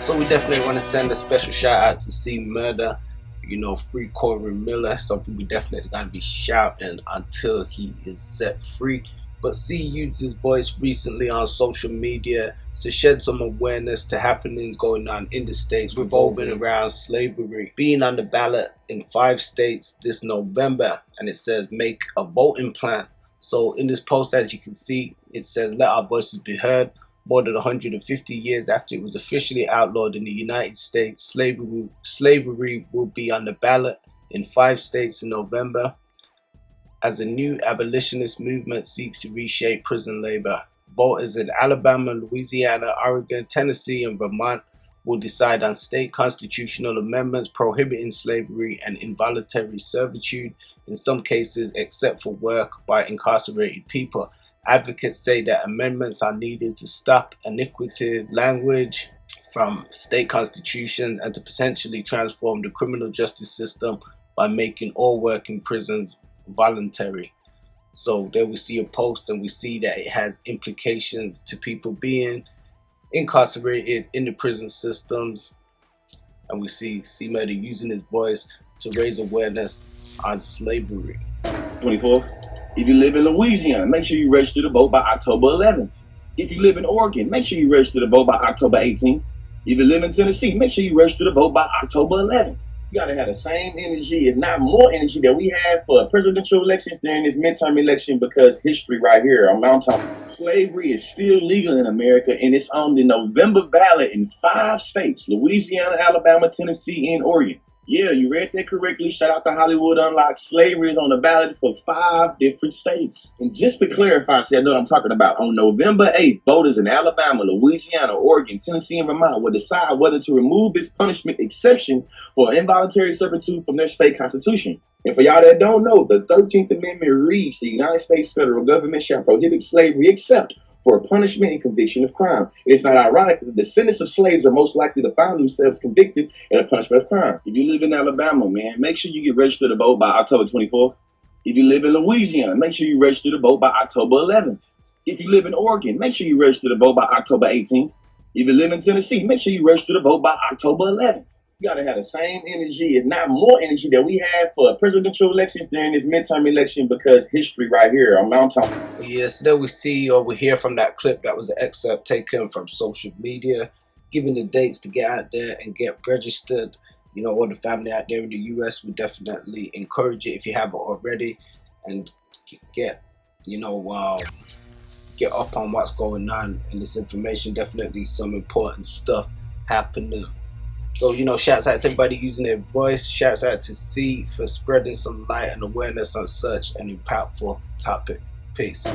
So we definitely want to send a special shout out to C Murder, free Corey Miller, something we definitely gonna be shouting until he is set free. But C used his voice recently on social media to shed some awareness to happenings going on in the states revolving around slavery being on the ballot in 5 states this November, and it says make a voting plan. So in this post, as you can see, it says let our voices be heard. More than 150 years after it was officially outlawed in the United States, slavery will be on the ballot in 5 states in November as a new abolitionist movement seeks to reshape prison labor. Voters in Alabama, Louisiana, Oregon, Tennessee, and Vermont will decide on state constitutional amendments prohibiting slavery and involuntary servitude, in some cases except for work by incarcerated people. Advocates say that amendments are needed to stop antiquated language from state constitutions and to potentially transform the criminal justice system by making all work in prisons voluntary. So there we see a post, and we see that it has implications to people being incarcerated in the prison systems, and we see C Murder using his voice to raise awareness on slavery. 24. If you live in Louisiana, make sure you register to vote by October 11th. If you live in Oregon, make sure you register to vote by October 18th. If you live in Tennessee, make sure you register to vote by October 11th. You gotta have the same energy, if not more energy, that we had for presidential elections during this midterm election, because history right here on Mount Top. Slavery is still legal in America, and it's on the November ballot in 5 states: Louisiana, Alabama, Tennessee, and Oregon. Yeah, you read that correctly. Shout out to Hollywood Unlocked. Slavery is on the ballot for 5 different states. And just to clarify, see, I know what I'm talking about. On November 8th, voters in Alabama, Louisiana, Oregon, Tennessee, and Vermont will decide whether to remove this punishment exception for involuntary servitude from their state constitution. And for y'all that don't know, the 13th Amendment reads, the United States federal government shall prohibit slavery except for a punishment and conviction of crime. It is not ironic that the descendants of slaves are most likely to find themselves convicted in a punishment of crime. If you live in Alabama, man, make sure you get registered to vote by October 24th. If you live in Louisiana, make sure you register to vote by October 11th. If you live in Oregon, make sure you register to vote by October 18th. If you live in Tennessee, make sure you register to vote by October 11th. You gotta have the same energy, if not more energy, that we had for presidential elections during this midterm election, because history right here on Mount Top. Yes, there we see or we hear from that clip that was an excerpt taken from social media, giving the dates to get out there and get registered. All the family out there in the US, we definitely encourage it if you haven't already, and get get up on what's going on in this information. Definitely some important stuff happening. So, shouts out to everybody using their voice. Shouts out to C for spreading some light and awareness on such an impactful topic. Peace.